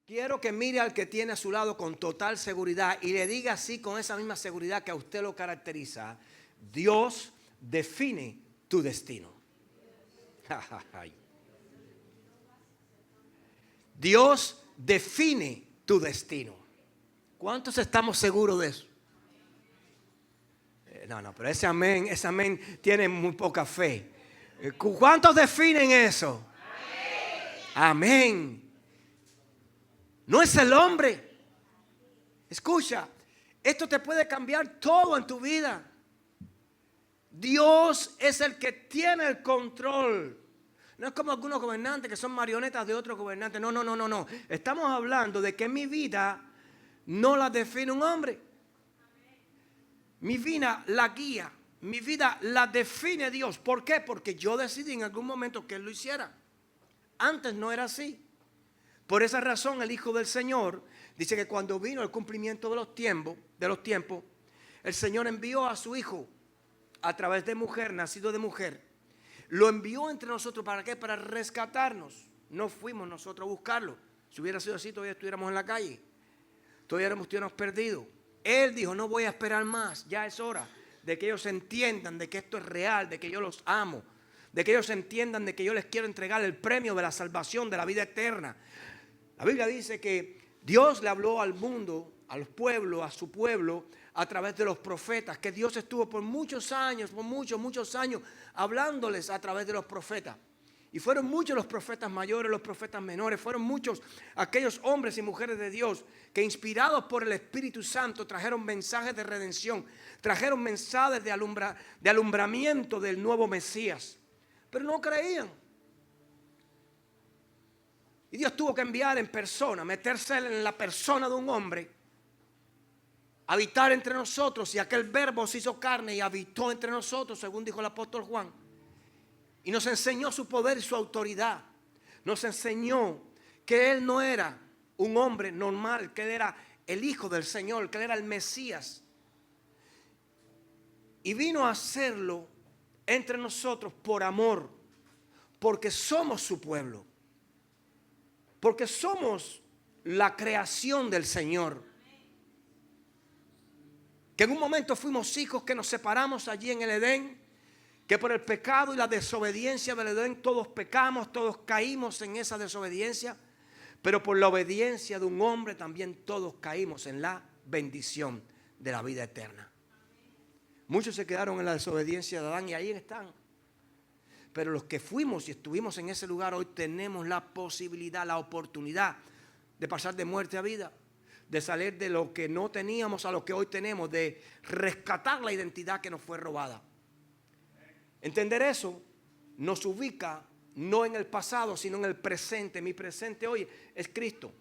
Quiero que mire al que tiene a su lado con total seguridad y le diga así con esa misma seguridad que a usted lo caracteriza: Dios define tu destino. Dios define tu destino. ¿Cuántos estamos seguros de eso? No, pero ese amén tiene muy poca fe. ¿Cuántos definen eso? Amén. No es el hombre. Escucha, esto te puede cambiar todo en tu vida. Dios es el que tiene el control. No es como algunos gobernantes que son marionetas de otros gobernantes. No. Estamos hablando de que mi vida no la define un hombre. Mi vida la guía. Mi vida la define Dios. ¿Por qué? Porque yo decidí en algún momento que Él lo hiciera. Antes no era así. Por esa razón el Hijo del Señor dice que cuando vino el cumplimiento de los tiempos, el Señor envió a su Hijo a través de mujer, nacido de mujer. Lo envió entre nosotros. ¿Para qué? Para rescatarnos. No fuimos nosotros a buscarlo. Si hubiera sido así, todavía estuviéramos en la calle. Todavía estuviéramos perdidos. Él dijo: no voy a esperar más. Ya es hora de que ellos entiendan de que esto es real, de que yo los amo, de que ellos entiendan de que yo les quiero entregar el premio de la salvación, de la vida eterna. La Biblia dice que Dios le habló al mundo, a los pueblos, a su pueblo, a través de los profetas, que Dios estuvo por muchos años, muchos años, hablándoles a través de los profetas. Y fueron muchos los profetas mayores, los profetas menores, fueron muchos aquellos hombres y mujeres de Dios que, inspirados por el Espíritu Santo, trajeron mensajes de redención, trajeron mensajes de alumbramiento del nuevo Mesías. Pero no creían. Y Dios tuvo que enviar en persona, meterse en la persona de un hombre, habitar entre nosotros, y aquel verbo se hizo carne y habitó entre nosotros, según dijo el apóstol Juan. Y nos enseñó su poder y su autoridad. Nos enseñó que Él no era un hombre normal, que Él era el Hijo del Señor, que Él era el Mesías. Y vino a hacerlo entre nosotros por amor, porque somos su pueblo, porque somos la creación del Señor. Que en un momento fuimos hijos, que nos separamos allí en el Edén, que por el pecado y la desobediencia del Edén todos pecamos, todos caímos en esa desobediencia, pero por la obediencia de un hombre también todos caímos en la bendición de la vida eterna. Muchos se quedaron en la desobediencia de Adán y ahí están. Pero los que fuimos y estuvimos en ese lugar hoy tenemos la posibilidad, la oportunidad de pasar de muerte a vida, de salir de lo que no teníamos a lo que hoy tenemos, de rescatar la identidad que nos fue robada. Entender eso nos ubica no en el pasado, sino en el presente. Mi presente hoy es Cristo.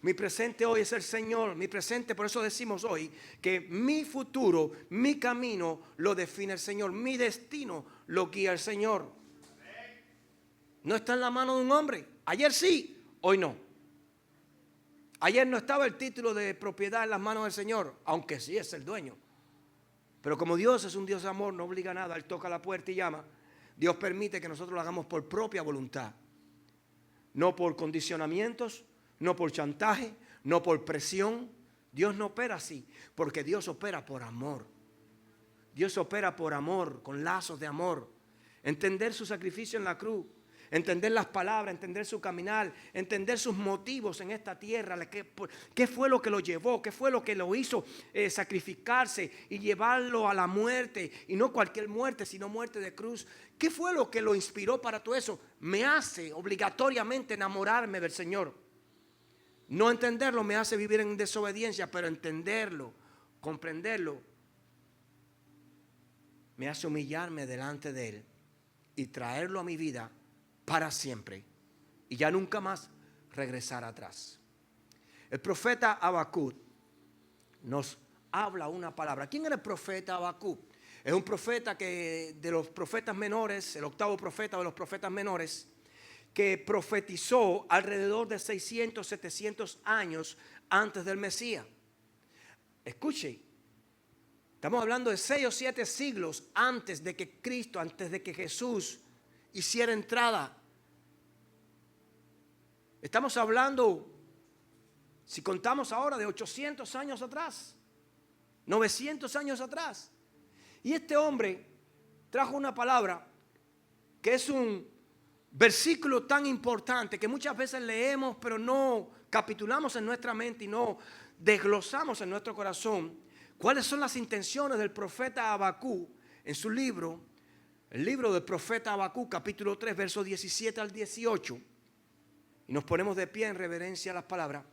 Mi presente hoy es el Señor. Mi presente, por eso decimos hoy que mi futuro, mi camino lo define el Señor. Mi destino lo guía el Señor. No está en la mano de un hombre. Ayer sí, hoy no. Ayer no estaba el título de propiedad en las manos del Señor, aunque sí es el dueño. Pero como Dios es un Dios de amor, no obliga a nada. Él toca la puerta y llama. Dios permite que nosotros lo hagamos por propia voluntad. No por condicionamientos, no por chantaje, no por presión. Dios no opera así, porque Dios opera por amor. Dios opera por amor, con lazos de amor. Entender su sacrificio en la cruz, entender las palabras, entender su caminar, entender sus motivos en esta tierra, qué fue lo que lo llevó, qué fue lo que lo hizo sacrificarse y llevarlo a la muerte, y no cualquier muerte, sino muerte de cruz. ¿Qué fue lo que lo inspiró para todo eso? Me hace obligatoriamente enamorarme del Señor. No entenderlo me hace vivir en desobediencia, pero entenderlo, comprenderlo, me hace humillarme delante de Él y traerlo a mi vida para siempre y ya nunca más regresar atrás. El profeta Habacuc nos habla una palabra. ¿Quién era el profeta Habacuc? Es un profeta que de los profetas menores, el octavo profeta de los profetas menores, que profetizó alrededor de 600, 700 años antes del Mesías. Escuche, estamos hablando de 6 o 7 siglos antes de que Cristo, antes de que Jesús hiciera entrada. Estamos hablando Si contamos ahora de 800 años atrás, 900 años atrás. Y este hombre trajo una palabra que es un versículo tan importante que muchas veces leemos pero no capitulamos en nuestra mente y no desglosamos en nuestro corazón cuáles son las intenciones del profeta Habacuc en su libro, el libro del profeta Habacuc, capítulo 3, versos 17 al 18. Y nos ponemos de pie en reverencia a las palabras,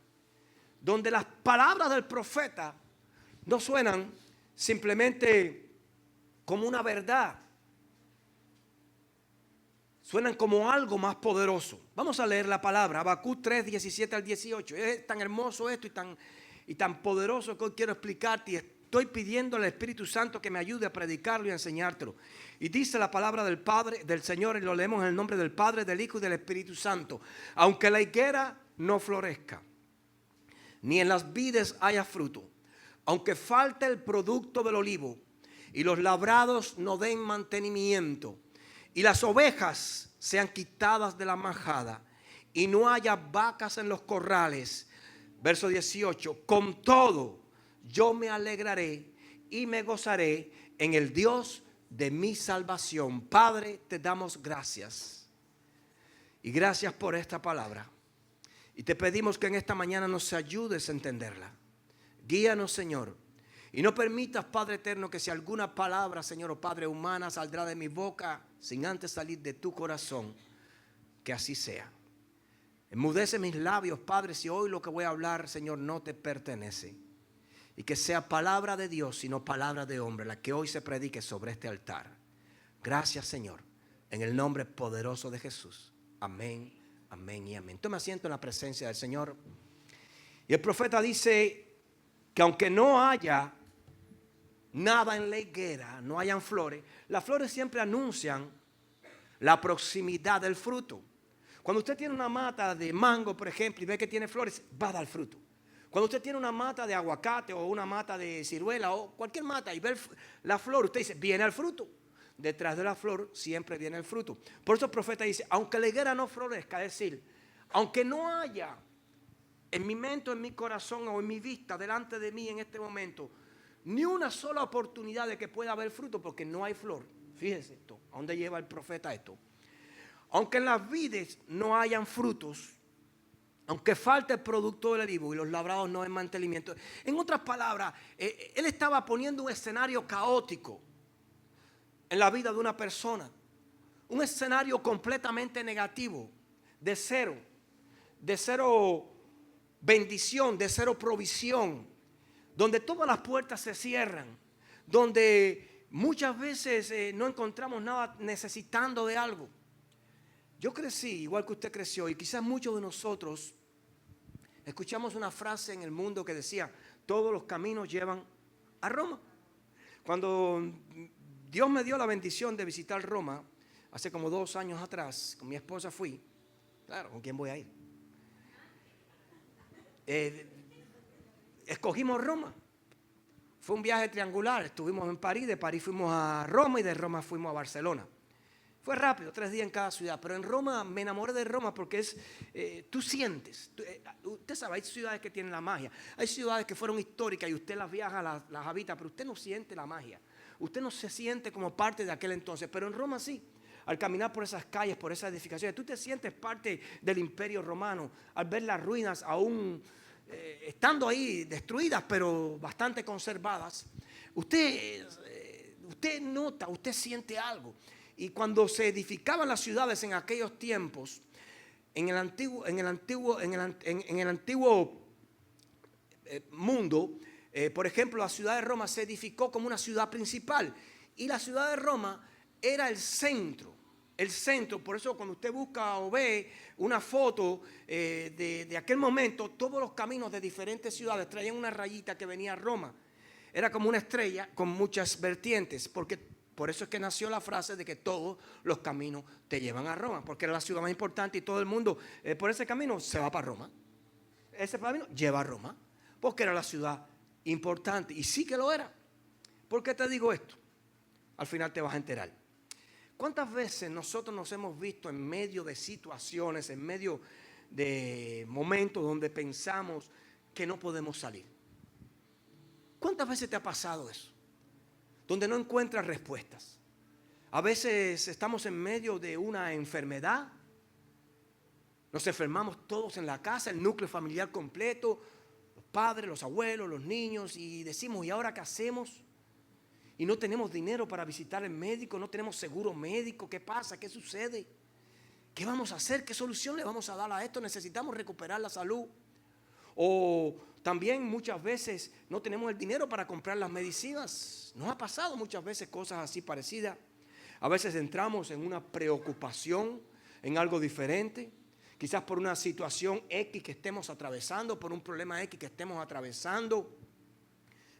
donde las palabras del profeta no suenan simplemente como una verdad, suenan como algo más poderoso. Vamos a leer la palabra, Habacuc 3, 17 al 18. Es tan hermoso esto y tan poderoso que hoy quiero explicarte y estoy pidiendo al Espíritu Santo que me ayude a predicarlo y a enseñártelo. Y dice la palabra del Padre, del Señor, y lo leemos en el nombre del Padre, del Hijo y del Espíritu Santo. Aunque la higuera no florezca, ni en las vides haya fruto, aunque falte el producto del olivo, y los labrados no den mantenimiento, y las ovejas sean quitadas de la majada, y no haya vacas en los corrales. Verso 18, con todo yo me alegraré y me gozaré en el Dios de mi salvación. Padre, te damos gracias. Y gracias por esta palabra. Y te pedimos que en esta mañana nos ayudes a entenderla. Guíanos, Señor. Y no permitas, Padre eterno, que si alguna palabra, Señor o Padre, humana saldrá de mi boca sin antes salir de tu corazón, que así sea. Enmudece mis labios, Padre, si hoy lo que voy a hablar, Señor, no te pertenece. Y que sea palabra de Dios y no palabra de hombre la que hoy se predique sobre este altar. Gracias, Señor, en el nombre poderoso de Jesús. Amén, amén y amén. Toma asiento en la presencia del Señor. Y el profeta dice que aunque no haya nada en la higuera, no hayan flores, las flores siempre anuncian la proximidad del fruto. Cuando usted tiene una mata de mango, por ejemplo, y ve que tiene flores, va a dar fruto. Cuando usted tiene una mata de aguacate o una mata de ciruela o cualquier mata y ve la flor, usted dice, viene el fruto. Detrás de la flor siempre viene el fruto. Por eso el profeta dice, aunque la higuera no florezca, es decir, aunque no haya en mi mente, en mi corazón o en mi vista, delante de mí en este momento, ni una sola oportunidad de que pueda haber fruto porque no hay flor. Fíjese esto, ¿a dónde lleva el profeta esto? Aunque en las vides no hayan frutos, aunque falte el producto del olivo y los labrados no en mantenimiento. En otras palabras, él estaba poniendo un escenario caótico en la vida de una persona. Un escenario completamente negativo, de cero bendición, de cero provisión, donde todas las puertas se cierran, donde muchas veces no encontramos nada necesitando de algo. Yo crecí igual que usted creció y quizás muchos de nosotros escuchamos una frase en el mundo que decía, todos los caminos llevan a Roma. Cuando Dios me dio la bendición de visitar Roma, hace como 2 años atrás, con mi esposa fui, claro, ¿con quién voy a ir? Escogimos Roma. Fue un viaje triangular, estuvimos en París, de París fuimos a Roma y de Roma fuimos a Barcelona. Fue rápido, 3 días en cada ciudad, pero en Roma me enamoré de Roma porque es, tú sientes, usted sabe, hay ciudades que tienen la magia, hay ciudades que fueron históricas y usted las viaja, las habita, pero usted no siente la magia, usted no se siente como parte de aquel entonces, pero en Roma sí, al caminar por esas calles, por esas edificaciones, tú te sientes parte del imperio romano, al ver las ruinas aún estando ahí destruidas, pero bastante conservadas, usted nota, usted siente algo. Y cuando se edificaban las ciudades en aquellos tiempos, en el antiguo mundo, por ejemplo, la ciudad de Roma se edificó como una ciudad principal. Y la ciudad de Roma era el centro. Por eso cuando usted busca o ve una foto de aquel momento, todos los caminos de diferentes ciudades traían una rayita que venía a Roma. Era como una estrella con muchas vertientes, porque por eso es que nació la frase de que todos los caminos te llevan a Roma, porque era la ciudad más importante y todo el mundo por ese camino se va para Roma. Ese camino lleva a Roma, porque era la ciudad importante. Y sí que lo era. ¿Por qué te digo esto? Al final te vas a enterar. ¿Cuántas veces nosotros nos hemos visto en medio de situaciones, en medio de momentos donde pensamos que no podemos salir. ¿Cuántas veces te ha pasado eso? Donde no encuentras respuestas. A veces estamos en medio de una enfermedad. Nos enfermamos todos en la casa, el núcleo familiar completo, los padres, los abuelos, los niños, y decimos, ¿y ahora qué hacemos? Y no tenemos dinero para visitar al médico, no tenemos seguro médico. ¿Qué pasa? ¿Qué sucede? ¿Qué vamos a hacer? ¿Qué solución le vamos a dar a esto? Necesitamos recuperar la salud. O también muchas veces no tenemos el dinero para comprar las medicinas. Nos ha pasado muchas veces cosas así parecidas. A veces entramos en una preocupación, en algo diferente. Quizás por una situación X que estemos atravesando, por un problema X que estemos atravesando,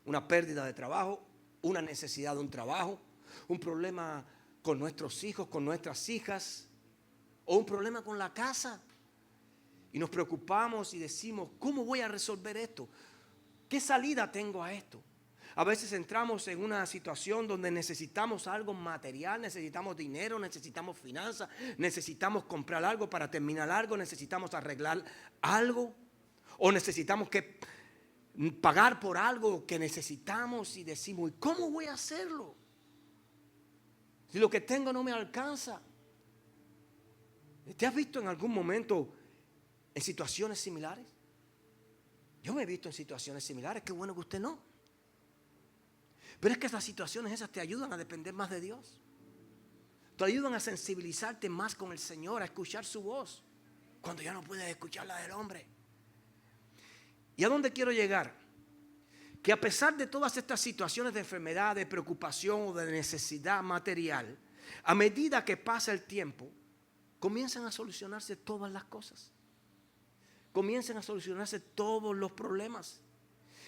una pérdida de trabajo, una necesidad de un trabajo, un problema con nuestros hijos, con nuestras hijas, o un problema con la casa. Y nos preocupamos y decimos, ¿cómo voy a resolver esto? ¿Qué salida tengo a esto? A veces entramos en una situación donde necesitamos algo material, necesitamos dinero, necesitamos finanzas, necesitamos comprar algo para terminar algo, necesitamos arreglar algo, o necesitamos que pagar por algo que necesitamos y decimos, ¿y cómo voy a hacerlo? Si lo que tengo no me alcanza. ¿Te has visto en algún momento en situaciones similares? Yo me he visto en situaciones similares, qué bueno que usted no. Pero es que esas situaciones esas te ayudan a depender más de Dios. Te ayudan a sensibilizarte más con el Señor, a escuchar su voz, cuando ya no puedes escuchar la del hombre. ¿Y a dónde quiero llegar? Que a pesar de todas estas situaciones de enfermedad, de preocupación o de necesidad material, a medida que pasa el tiempo, comienzan a solucionarse todas las cosas. Comienzan a solucionarse todos los problemas.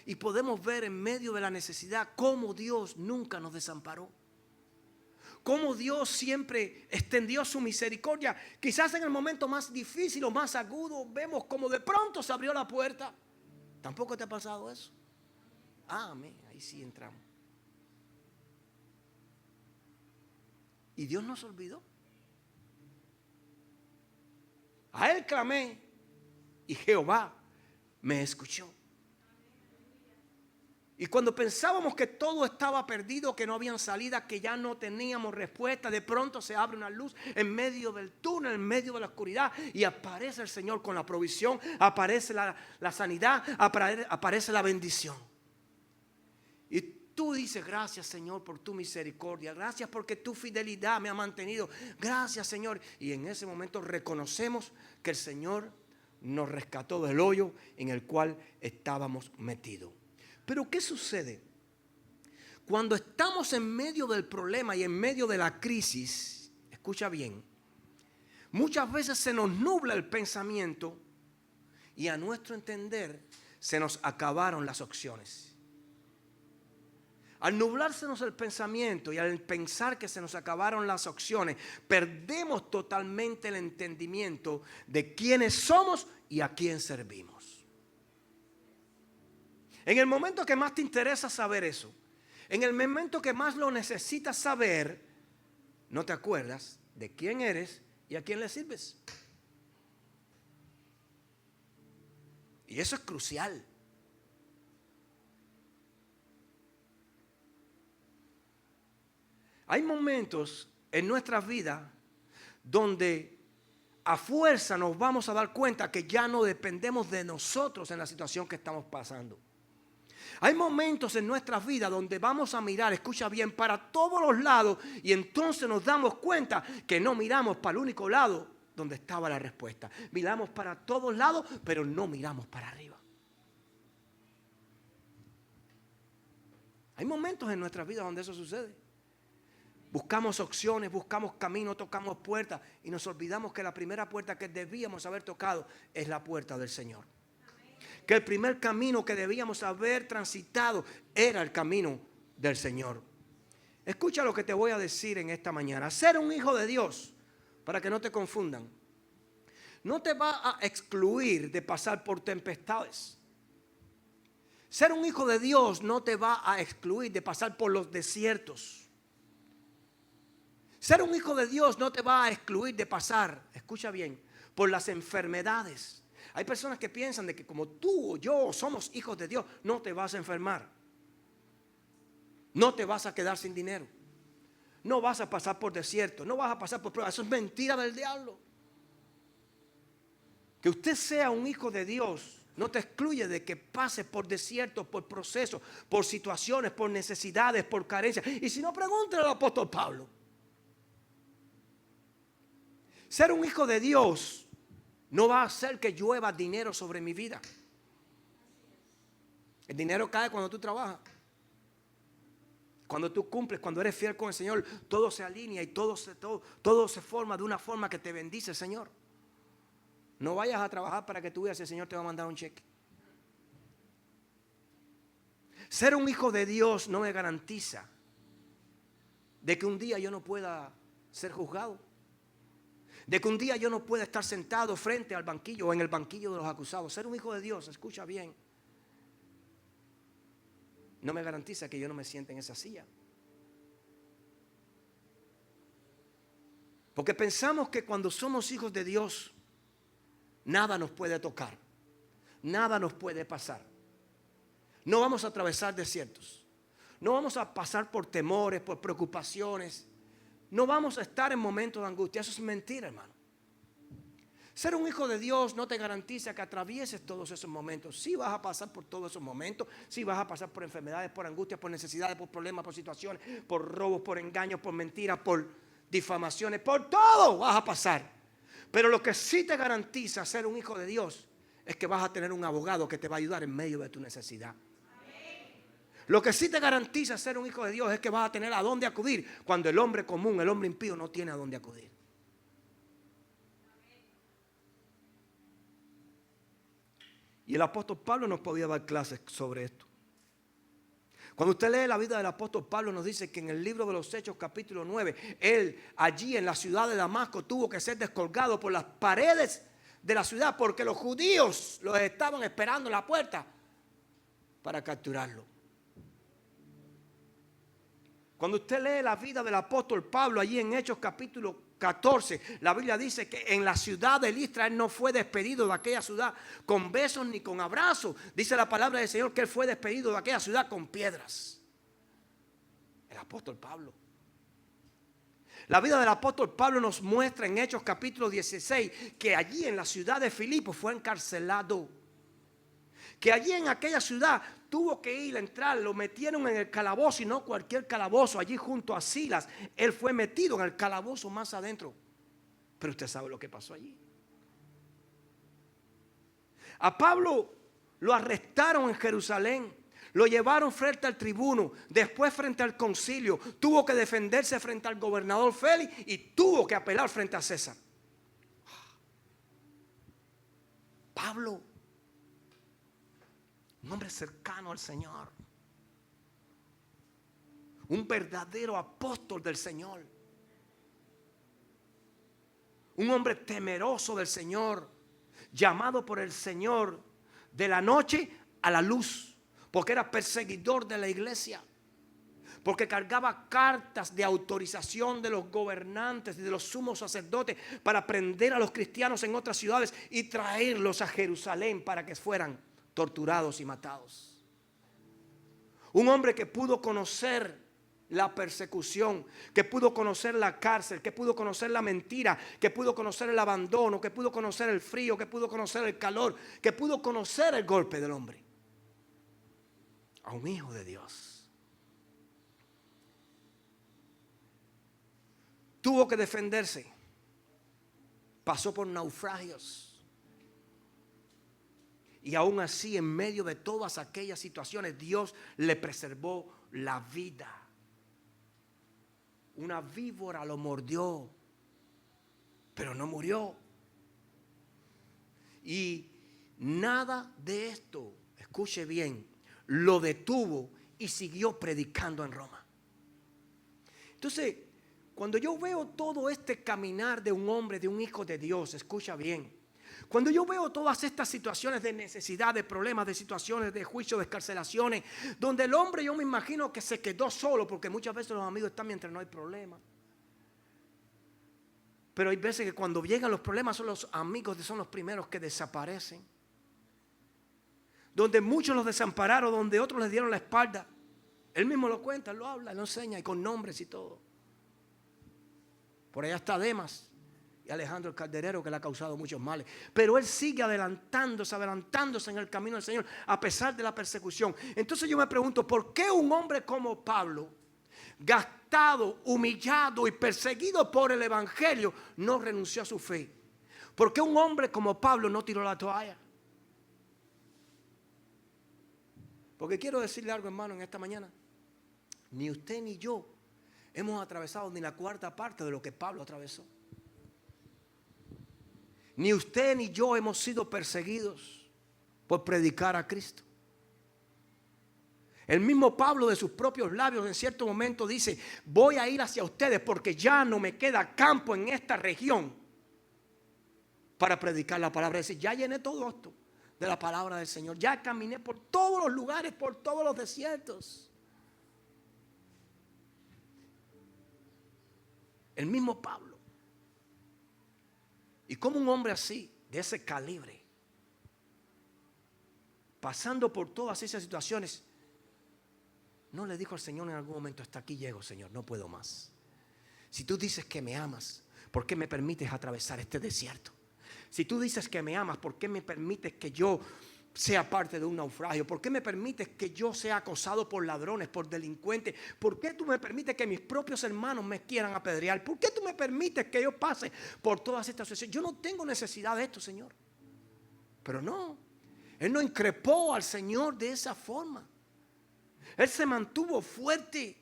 Y podemos ver en medio de la necesidad cómo Dios nunca nos desamparó. Cómo Dios siempre extendió su misericordia. Quizás en el momento más difícil o más agudo vemos como de pronto se abrió la puerta. ¿Tampoco te ha pasado eso? Amén, ahí sí entramos. Y Dios nos olvidó. A Él clamé y Jehová me escuchó. Y cuando pensábamos que todo estaba perdido, que no habían salida, que ya no teníamos respuesta, de pronto se abre una luz en medio del túnel, en medio de la oscuridad, y aparece el Señor con la provisión, aparece la sanidad, aparece la bendición. Y tú dices, gracias Señor por tu misericordia, gracias porque tu fidelidad me ha mantenido, gracias Señor. Y en ese momento reconocemos que el Señor nos rescató del hoyo en el cual estábamos metidos. Pero ¿qué sucede? Cuando estamos en medio del problema y en medio de la crisis, escucha bien, muchas veces se nos nubla el pensamiento y a nuestro entender se nos acabaron las opciones. Al nublársenos el pensamiento y al pensar que se nos acabaron las opciones, perdemos totalmente el entendimiento de quiénes somos y a quién servimos. En el momento que más te interesa saber eso, en el momento que más lo necesitas saber, no te acuerdas de quién eres y a quién le sirves. Y eso es crucial. Hay momentos en nuestras vidas donde a fuerza nos vamos a dar cuenta que ya no dependemos de nosotros en la situación que estamos pasando. Hay momentos en nuestras vidas donde vamos a mirar, escucha bien, para todos los lados y entonces nos damos cuenta que no miramos para el único lado donde estaba la respuesta. Miramos para todos lados, pero no miramos para arriba. Hay momentos en nuestras vidas donde eso sucede. Buscamos opciones, buscamos caminos, tocamos puertas y nos olvidamos que la primera puerta que debíamos haber tocado es la puerta del Señor. Que el primer camino que debíamos haber transitado era el camino del Señor. Escucha lo que te voy a decir en esta mañana. Ser un hijo de Dios, para que no te confundan, no te va a excluir de pasar por tempestades. Ser un hijo de Dios no te va a excluir de pasar por los desiertos. Ser un hijo de Dios no te va a excluir de pasar, escucha bien, por las enfermedades. Hay personas que piensan de que como tú o yo somos hijos de Dios, no te vas a enfermar. No te vas a quedar sin dinero. No vas a pasar por desierto. No vas a pasar por pruebas. Eso es mentira del diablo. Que usted sea un hijo de Dios no te excluye de que pases por desiertos, por procesos, por situaciones, por necesidades, por carencias. Y si no, pregúntale al apóstol Pablo. Ser un hijo de Dios no va a hacer que llueva dinero sobre mi vida. El dinero cae cuando tú trabajas. Cuando tú cumples, cuando eres fiel con el Señor, todo se alinea y todo se forma de una forma que te bendice el Señor. No vayas a trabajar para que tú veas si el Señor te va a mandar un cheque. Ser un hijo de Dios no me garantiza de que un día yo no pueda ser juzgado. De que un día yo no pueda estar sentado frente al banquillo o en el banquillo de los acusados. Ser un hijo de Dios, escucha bien, no me garantiza que yo no me siente en esa silla. Porque pensamos que cuando somos hijos de Dios, nada nos puede tocar, nada nos puede pasar. No vamos a atravesar desiertos, no vamos a pasar por temores, por preocupaciones, no vamos a estar en momentos de angustia. Eso es mentira, hermano. Ser un hijo de Dios no te garantiza que atravieses todos esos momentos. Sí vas a pasar por todos esos momentos, sí vas a pasar por enfermedades, por angustias, por necesidades, por problemas, por situaciones, por robos, por engaños, por mentiras, por difamaciones, por todo vas a pasar. Pero lo que sí te garantiza ser un hijo de Dios es que vas a tener un abogado que te va a ayudar en medio de tu necesidad. Lo que sí te garantiza ser un hijo de Dios es que vas a tener a dónde acudir cuando el hombre común, el hombre impío no tiene a dónde acudir. Y el apóstol Pablo nos podía dar clases sobre esto. Cuando usted lee la vida del apóstol Pablo, nos dice que en el libro de los Hechos capítulo 9, él allí en la ciudad de Damasco tuvo que ser descolgado por las paredes de la ciudad porque los judíos los estaban esperando en la puerta para capturarlo. Cuando usted lee la vida del apóstol Pablo allí en Hechos capítulo 14, la Biblia dice que en la ciudad de Listra él no fue despedido de aquella ciudad con besos ni con abrazos. Dice la palabra del Señor que él fue despedido de aquella ciudad con piedras. El apóstol Pablo. La vida del apóstol Pablo nos muestra en Hechos capítulo 16 que allí en la ciudad de Filipos fue encarcelado. Que allí en aquella ciudad tuvo que ir a entrar, lo metieron en el calabozo y no cualquier calabozo, allí junto a Silas. Él fue metido en el calabozo más adentro. Pero usted sabe lo que pasó allí. A Pablo lo arrestaron en Jerusalén, lo llevaron frente al tribuno, después frente al concilio, tuvo que defenderse frente al gobernador Félix y tuvo que apelar frente a César. Pablo, un hombre cercano al Señor, un verdadero apóstol del Señor, un hombre temeroso del Señor, llamado por el Señor de la noche a la luz, porque era perseguidor de la iglesia, porque cargaba cartas de autorización de los gobernantes y de los sumos sacerdotes para prender a los cristianos en otras ciudades y traerlos a Jerusalén para que fueran torturados y matados. Un hombre que pudo conocer la persecución, que pudo conocer la cárcel, que pudo conocer la mentira, que pudo conocer el abandono, que pudo conocer el frío, que pudo conocer el calor, que pudo conocer el golpe del hombre. A un hijo de Dios. Tuvo que defenderse. Pasó por naufragios. Y aún así, en medio de todas aquellas situaciones, Dios le preservó la vida. Una víbora lo mordió, pero no murió. Y nada de esto, escuche bien, lo detuvo y siguió predicando en Roma. Entonces, cuando yo veo todo este caminar de un hombre, de un hijo de Dios, escucha bien. Cuando yo veo todas estas situaciones de necesidad, de problemas, de situaciones de juicio, de escarcelaciones, donde el hombre, yo me imagino que se quedó solo, porque muchas veces los amigos están mientras no hay problema. Pero hay veces que cuando llegan los problemas son los amigos, son los primeros que desaparecen. Donde muchos los desampararon, donde otros les dieron la espalda. Él mismo lo cuenta, lo habla, lo enseña y con nombres y todo. Por allá está Demas y Alejandro el Calderero, que le ha causado muchos males. Pero él sigue adelantándose en el camino del Señor a pesar de la persecución. Entonces yo me pregunto, ¿por qué un hombre como Pablo, gastado, humillado y perseguido por el evangelio, no renunció a su fe? ¿Por qué un hombre como Pablo no tiró la toalla? Porque quiero decirle algo, hermano, en esta mañana. Ni usted ni yo hemos atravesado ni la cuarta parte de lo que Pablo atravesó. Ni usted ni yo hemos sido perseguidos por predicar a Cristo. El mismo Pablo, de sus propios labios, en cierto momento dice: voy a ir hacia ustedes porque ya no me queda campo en esta región para predicar la palabra. Es decir, ya llené todo esto de la palabra del Señor. Ya caminé por todos los lugares, por todos los desiertos. El mismo Pablo. Y como un hombre así, de ese calibre, pasando por todas esas situaciones, no le dijo al Señor en algún momento: hasta aquí llego, Señor, no puedo más. Si tú dices que me amas, ¿por qué me permites atravesar este desierto? Si tú dices que me amas, ¿por qué me permites que yo sea parte de un naufragio? ¿Por qué me permites que yo sea acosado por ladrones, por delincuentes? ¿Por qué tú me permites que mis propios hermanos me quieran apedrear? ¿Por qué tú me permites que yo pase por todas estas situaciones? Yo no tengo necesidad de esto, Señor. Pero no, él no increpó al Señor de esa forma. Él se mantuvo fuerte.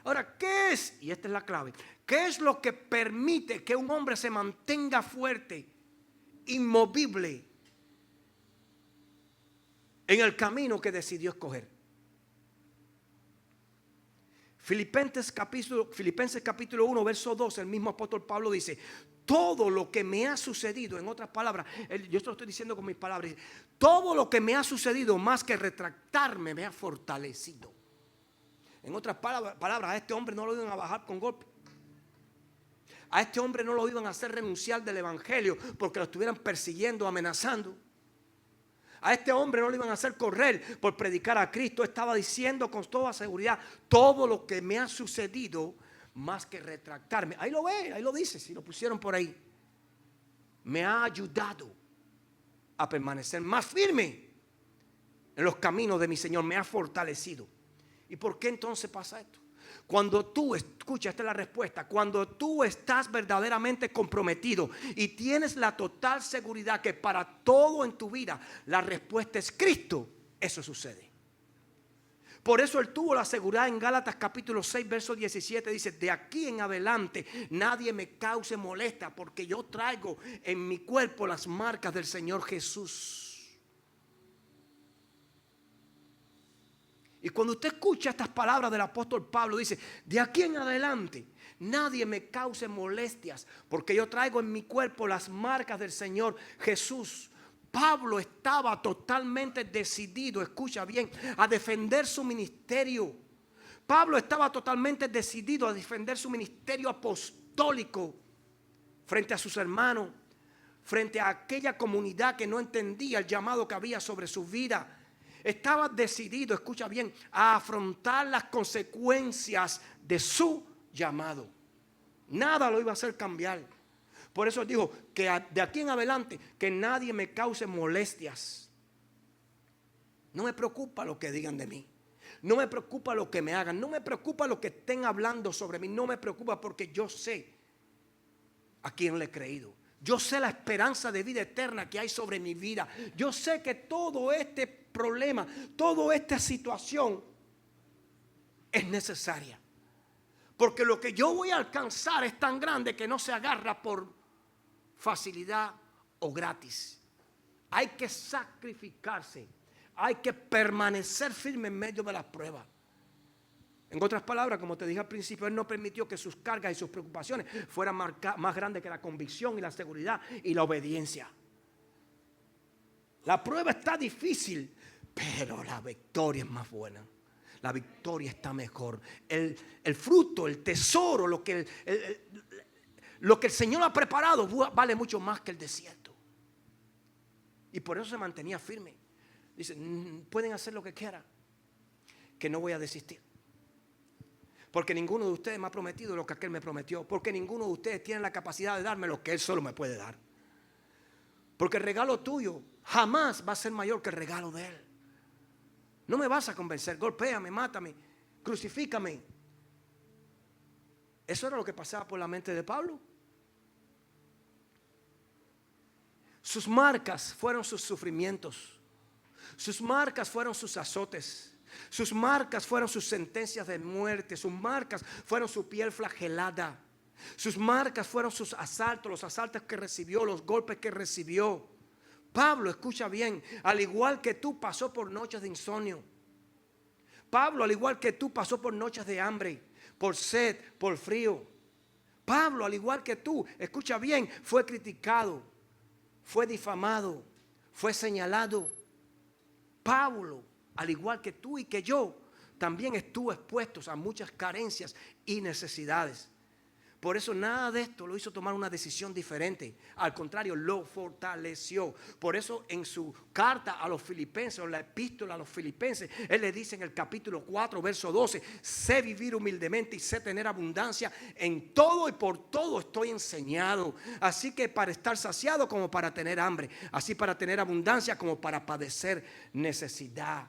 Ahora, ¿qué es? Y esta es la clave. ¿Qué es lo que permite que un hombre se mantenga fuerte, inmovible, en el camino que decidió escoger? Filipenses capítulo 1, verso 2, el mismo apóstol Pablo dice: todo lo que me ha sucedido, en otras palabras, yo esto lo estoy diciendo con mis palabras, todo lo que me ha sucedido, más que retractarme, me ha fortalecido. En otras palabras, a este hombre no lo iban a bajar con golpe. A este hombre no lo iban a hacer renunciar del evangelio porque lo estuvieran persiguiendo, amenazando. A este hombre no le iban a hacer correr por predicar a Cristo. Estaba diciendo con toda seguridad: todo lo que me ha sucedido, más que retractarme. Ahí lo ve, ahí lo dice, si lo pusieron por ahí. Me ha ayudado a permanecer más firme en los caminos de mi Señor. Me ha fortalecido. ¿Y por qué entonces pasa esto? Cuando tú, escucha, esta es la respuesta. Cuando tú estás verdaderamente comprometido y tienes la total seguridad que para todo en tu vida la respuesta es Cristo, eso sucede. Por eso él tuvo la seguridad en Gálatas capítulo 6, verso 17. Dice: de aquí en adelante nadie me cause molestia, porque yo traigo en mi cuerpo las marcas del Señor Jesús. Y cuando usted escucha estas palabras del apóstol Pablo, dice: de aquí en adelante nadie me cause molestias, porque yo traigo en mi cuerpo las marcas del Señor Jesús. Pablo estaba totalmente decidido, escucha bien, a defender su ministerio. Pablo estaba totalmente decidido a defender su ministerio apostólico frente a sus hermanos, frente a aquella comunidad que no entendía el llamado que había sobre su vida. Estaba decidido, escucha bien, a afrontar las consecuencias de su llamado. Nada lo iba a hacer cambiar. Por eso dijo que de aquí en adelante que nadie me cause molestias. No me preocupa lo que digan de mí. No me preocupa lo que me hagan. No me preocupa lo que estén hablando sobre mí. No me preocupa, porque yo sé a quién le he creído. Yo sé la esperanza de vida eterna que hay sobre mi vida. Yo sé que todo este problema, toda esta situación es necesaria. Porque lo que yo voy a alcanzar es tan grande que no se agarra por facilidad o gratis. Hay que sacrificarse. Hay que permanecer firme en medio de las pruebas. En otras palabras, como te dije al principio, él no permitió que sus cargas y sus preocupaciones fueran más grandes que la convicción y la seguridad y la obediencia. La prueba está difícil, pero la victoria es más buena. La victoria está mejor. El fruto, el tesoro, lo que el Señor ha preparado vale mucho más que el desierto. Y por eso se mantenía firme. Dice, pueden hacer lo que quieran, que no voy a desistir. Porque ninguno de ustedes me ha prometido lo que aquel me prometió. Porque ninguno de ustedes tiene la capacidad de darme lo que él solo me puede dar. Porque el regalo tuyo jamás va a ser mayor que el regalo de él. No me vas a convencer. Golpéame, mátame, crucifícame. Eso era lo que pasaba por la mente de Pablo. Sus marcas fueron sus sufrimientos. Sus marcas fueron sus azotes. Sus marcas fueron sus sentencias de muerte. Sus marcas fueron su piel flagelada. Sus marcas fueron sus asaltos, los asaltos que recibió, los golpes que recibió. Pablo, escucha bien, al igual que tú pasó por noches de insomnio. Pablo, al igual que tú, pasó por noches de hambre, por sed, por frío. Pablo, al igual que tú, escucha bien, fue criticado, fue difamado, fue señalado. Pablo, al igual que tú y que yo, también estuvo expuesto a muchas carencias y necesidades. Por eso nada de esto lo hizo tomar una decisión diferente. Al contrario, lo fortaleció. Por eso en su carta a los filipenses, o en la epístola a los filipenses, él le dice en el capítulo 4, verso 12, sé vivir humildemente y sé tener abundancia. En todo y por todo estoy enseñado. Así que para estar saciado como para tener hambre. Así para tener abundancia como para padecer necesidad.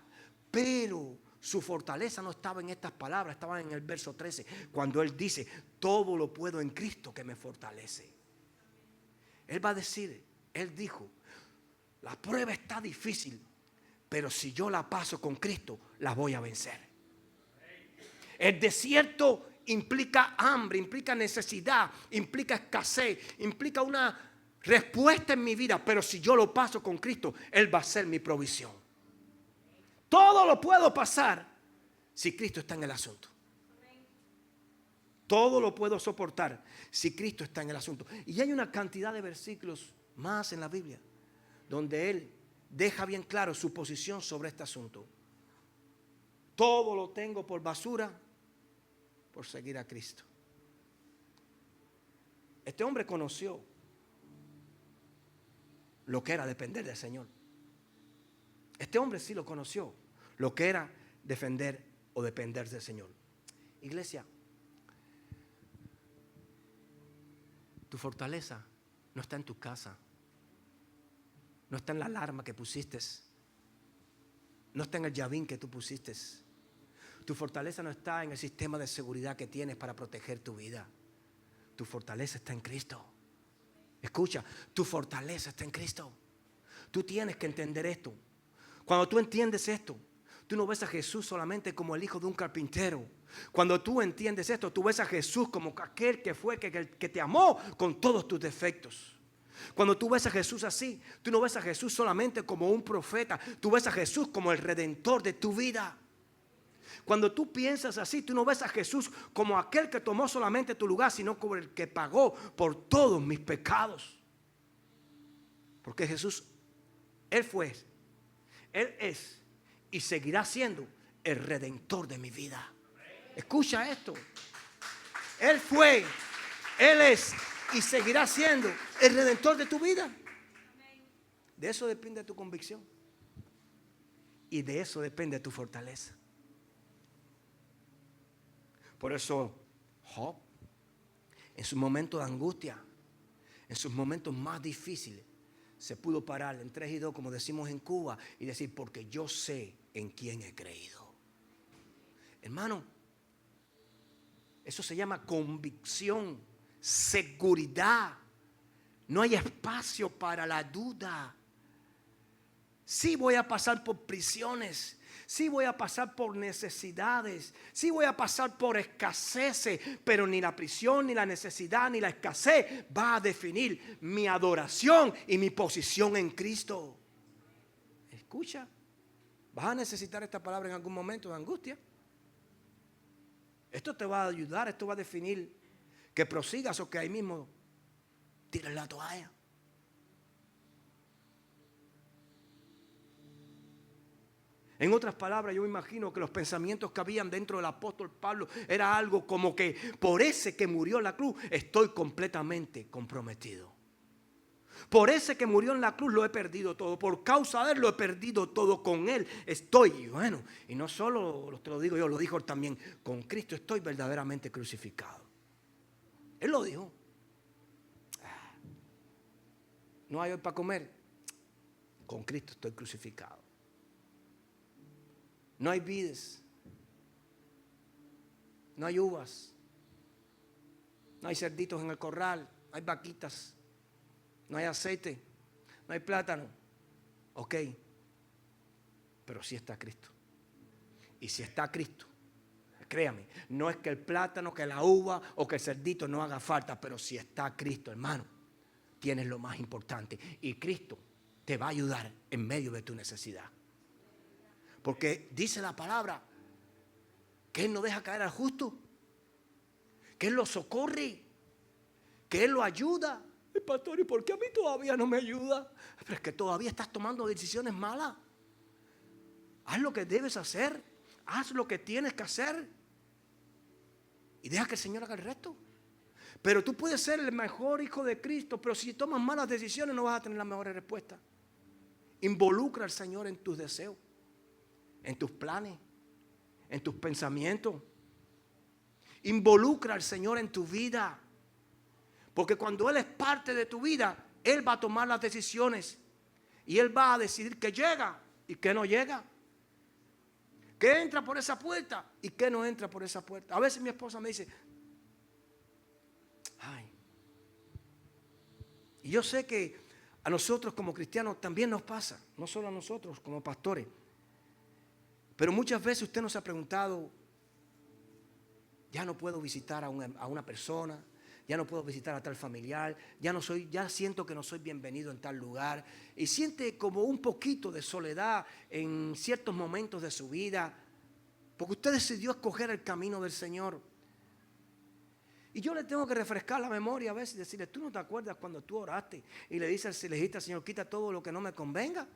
Pero su fortaleza no estaba en estas palabras, estaba en el verso 13, cuando él dice, todo lo puedo en Cristo que me fortalece. Él va a decir, él dijo, la prueba está difícil, pero si yo la paso con Cristo, la voy a vencer. El desierto implica hambre, implica necesidad, implica escasez, implica una respuesta en mi vida, pero si yo lo paso con Cristo, Él va a ser mi provisión. Todo lo puedo pasar si Cristo está en el asunto. Todo lo puedo soportar si Cristo está en el asunto. Y hay una cantidad de versículos más en la Biblia donde Él deja bien claro su posición sobre este asunto. Todo lo tengo por basura por seguir a Cristo. Este hombre conoció lo que era depender del Señor. Este hombre sí lo conoció, lo que era defender o depender del Señor. Iglesia, tu fortaleza no está en tu casa, no está en la alarma que pusiste, no está en el llavín que tú pusiste. Tu fortaleza no está en el sistema de seguridad que tienes para proteger tu vida. Tu fortaleza está en Cristo. Escucha, tu fortaleza está en Cristo. Tú tienes que entender esto. Cuando tú entiendes esto, tú no ves a Jesús solamente como el hijo de un carpintero. Cuando tú entiendes esto, tú ves a Jesús como aquel que fue que te amó con todos tus defectos. Cuando tú ves a Jesús así, tú no ves a Jesús solamente como un profeta. Tú ves a Jesús como el redentor de tu vida. Cuando tú piensas así, tú no ves a Jesús como aquel que tomó solamente tu lugar, sino como el que pagó por todos mis pecados. Porque Jesús, Él fue, Él es y seguirá siendo el redentor de mi vida. Escucha esto. Él fue, Él es y seguirá siendo el redentor de tu vida. De eso depende tu convicción. Y de eso depende tu fortaleza. Por eso Job, en sus momentos de angustia, en sus momentos más difíciles, se pudo parar en 3 y 2, como decimos en Cuba, y decir, porque yo sé en quién he creído. Hermano, eso se llama convicción, seguridad. No hay espacio para la duda. Sí voy a pasar por prisiones. Sí voy a pasar por necesidades. Sí voy a pasar por escaseces. Pero ni la prisión, ni la necesidad, ni la escasez va a definir mi adoración y mi posición en Cristo. Escucha. Vas a necesitar esta palabra en algún momento de angustia. Esto te va a ayudar. Esto va a definir que prosigas o que ahí mismo tires la toalla. En otras palabras, yo me imagino que los pensamientos que habían dentro del apóstol Pablo era algo como que por ese que murió en la cruz estoy completamente comprometido. Por ese que murió en la cruz lo he perdido todo. Por causa de él lo he perdido todo. Con él estoy. Bueno, y no solo te lo digo yo, lo dijo él también. Con Cristo estoy verdaderamente crucificado. Él lo dijo. No hay hoy para comer. Con Cristo estoy crucificado. No hay vides. No hay uvas. No hay cerditos en el corral. No hay vaquitas. No hay aceite. No hay plátano. Ok. Pero sí está Cristo. Y si está Cristo, créame, no es que el plátano, que la uva o que el cerdito no haga falta, pero si está Cristo, hermano, tienes lo más importante. Y Cristo te va a ayudar en medio de tu necesidad. Porque dice la palabra que Él no deja caer al justo, que Él lo socorre, que Él lo ayuda. Pastor, ¿y por qué a mí todavía no me ayuda? Pero es que todavía estás tomando decisiones malas. Haz lo que debes hacer, haz lo que tienes que hacer y deja que el Señor haga el resto. Pero tú puedes ser el mejor hijo de Cristo, pero si tomas malas decisiones no vas a tener las mejores respuestas. Involucra al Señor en tus deseos, en tus planes, en tus pensamientos. Involucra al Señor en tu vida. Porque cuando Él es parte de tu vida, Él va a tomar las decisiones. Y Él va a decidir qué llega y qué no llega. Qué entra por esa puerta y qué no entra por esa puerta. A veces mi esposa me dice, ay. Y yo sé que a nosotros como cristianos también nos pasa. No solo a nosotros como pastores. Pero muchas veces usted nos ha preguntado, ya no puedo visitar a una persona, ya no puedo visitar a tal familiar, ya siento que no soy bienvenido en tal lugar. Y siente como un poquito de soledad en ciertos momentos de su vida, porque usted decidió escoger el camino del Señor. Y yo le tengo que refrescar la memoria a veces y decirle, ¿tú no te acuerdas cuando tú oraste y le dijiste al Señor, quita todo lo que no me convenga?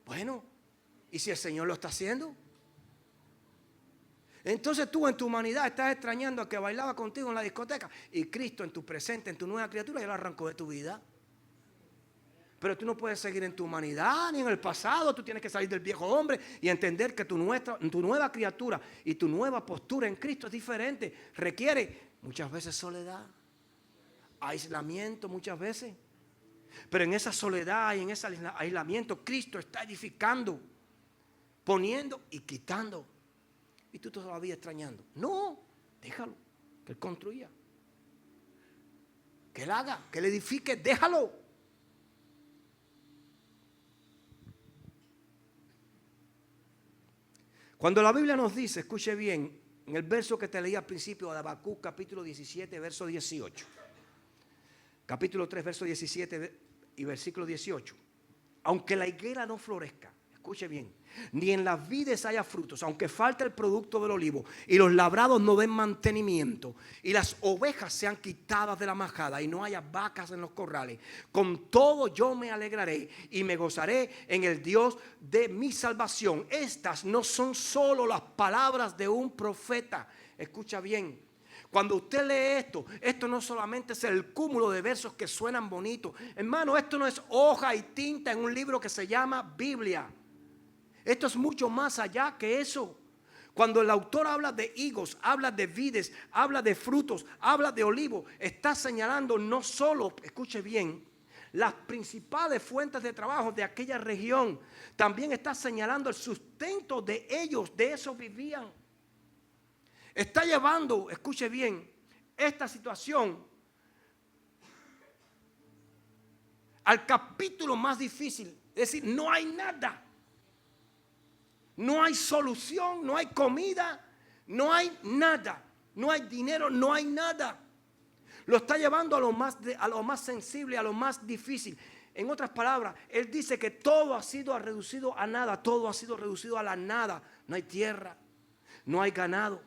Bueno, ¿y si el Señor lo está haciendo? Entonces tú en tu humanidad estás extrañando a que bailaba contigo en la discoteca y Cristo en tu presente, en tu nueva criatura, ya lo arrancó de tu vida. Pero tú no puedes seguir en tu humanidad ni en el pasado. Tú tienes que salir del viejo hombre y entender que tu nueva criatura y tu nueva postura en Cristo es diferente. Requiere muchas veces soledad, aislamiento muchas veces. Pero en esa soledad y en ese aislamiento Cristo está edificando, poniendo y quitando. Y tú todavía extrañando. No, déjalo, que Él construya, que Él haga, que Él edifique, déjalo. Cuando la Biblia nos dice, escuche bien, en el verso que te leí al principio de Habacuc, capítulo 17, verso 18. Capítulo 3, verso 17 y versículo 18. Aunque la higuera no florezca, escuche bien, ni en las vides haya frutos, aunque falte el producto del olivo, y los labrados no den mantenimiento, y las ovejas sean quitadas de la majada, y no haya vacas en los corrales, con todo yo me alegraré y me gozaré en el Dios de mi salvación. Estas no son solo las palabras de un profeta. Escucha bien. Cuando usted lee esto no solamente es el cúmulo de versos que suenan bonitos. Hermano, esto no es hoja y tinta en un libro que se llama Biblia. Esto es mucho más allá que eso. Cuando el autor habla de higos, habla de vides, habla de frutos, habla de olivos, está señalando no solo, escuche bien, las principales fuentes de trabajo de aquella región, también está señalando el sustento de ellos, de eso vivían. Está llevando, escuche bien, esta situación al capítulo más difícil. Es decir, no hay nada. No hay solución, no hay comida, no hay nada. No hay dinero, no hay nada. Lo está llevando a lo más sensible, a lo más difícil. En otras palabras, Él dice que todo ha sido reducido a nada. Todo ha sido reducido a la nada. No hay tierra, no hay ganado.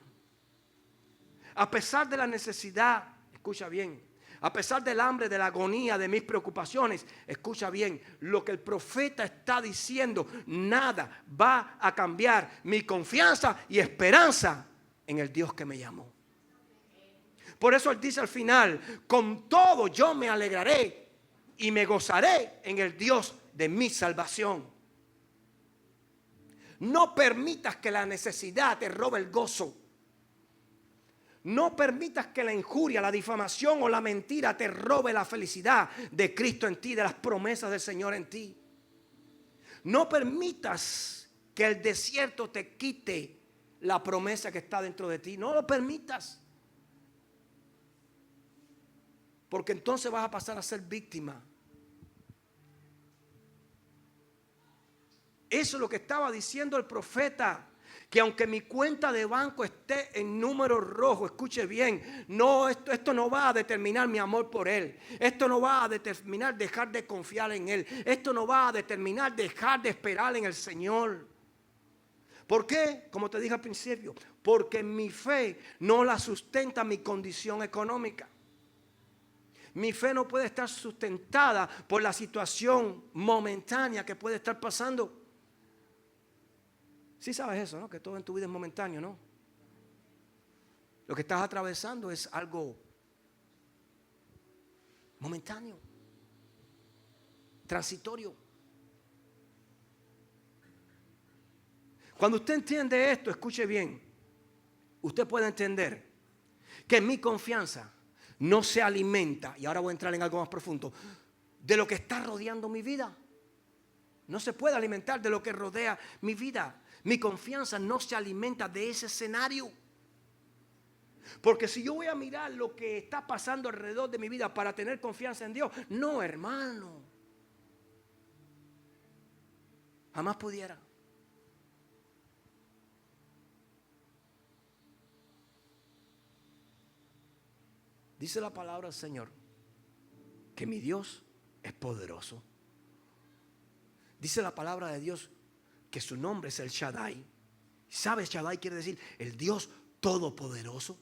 A pesar de la necesidad, escucha bien, A pesar del hambre, de la agonía, de mis preocupaciones, escucha bien, lo que el profeta está diciendo, nada va a cambiar mi confianza y esperanza en el Dios que me llamó. Por eso él dice al final, con todo yo me alegraré y me gozaré en el Dios de mi salvación. No permitas que la necesidad te robe el gozo. No permitas que la injuria, la difamación o la mentira te robe la felicidad de Cristo en ti, de las promesas del Señor en ti. No permitas que el desierto te quite la promesa que está dentro de ti. No lo permitas. Porque entonces vas a pasar a ser víctima. Eso es lo que estaba diciendo el profeta. Que aunque mi cuenta de banco esté en número rojo, escuche bien, no, esto no va a determinar mi amor por Él. Esto no va a determinar dejar de confiar en Él. Esto no va a determinar dejar de esperar en el Señor. ¿Por qué? Como te dije al principio, porque mi fe no la sustenta mi condición económica. Mi fe no puede estar sustentada por la situación momentánea que puede estar pasando. Sí sabes eso, ¿no? Que todo en tu vida es momentáneo, ¿no? Lo que estás atravesando es algo momentáneo, transitorio. Cuando usted entiende esto, escuche bien, usted puede entender que mi confianza no se alimenta, y ahora voy a entrar en algo más profundo, de lo que está rodeando mi vida. No se puede alimentar de lo que rodea mi vida. Mi confianza no se alimenta de ese escenario. Porque si yo voy a mirar lo que está pasando alrededor de mi vida para tener confianza en Dios, no, hermano. Jamás pudiera. Dice la palabra del Señor que mi Dios es poderoso. Dice la palabra de Dios que su nombre es el Shaddai. ¿Sabes? Shaddai quiere decir el Dios todopoderoso.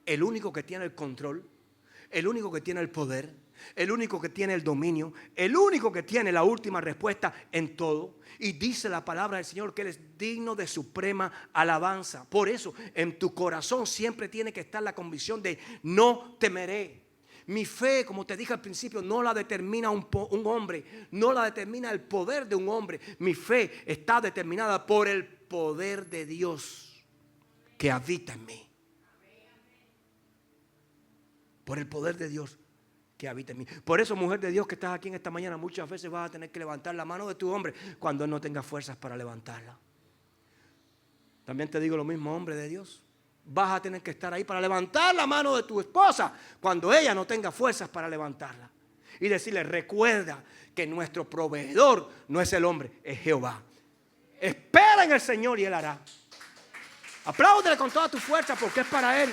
El único que tiene el control. El único que tiene el poder. El único que tiene el dominio. El único que tiene la última respuesta en todo. Y dice la palabra del Señor que Él es digno de suprema alabanza. Por eso en tu corazón siempre tiene que estar la convicción de no temeré. Mi fe, como te dije al principio, no la determina un hombre, no la determina el poder de un hombre. Mi fe está determinada por el poder de Dios que habita en mí. Por el poder de Dios que habita en mí. Por eso, mujer de Dios que estás aquí en esta mañana, muchas veces vas a tener que levantar la mano de tu hombre cuando él no tenga fuerzas para levantarla. También te digo lo mismo, hombre de Dios. Vas a tener que estar ahí para levantar la mano de tu esposa cuando ella no tenga fuerzas para levantarla. Y decirle, recuerda que nuestro proveedor no es el hombre, es Jehová. Espera en el Señor y Él hará. Apláudele con toda tu fuerza porque es para Él.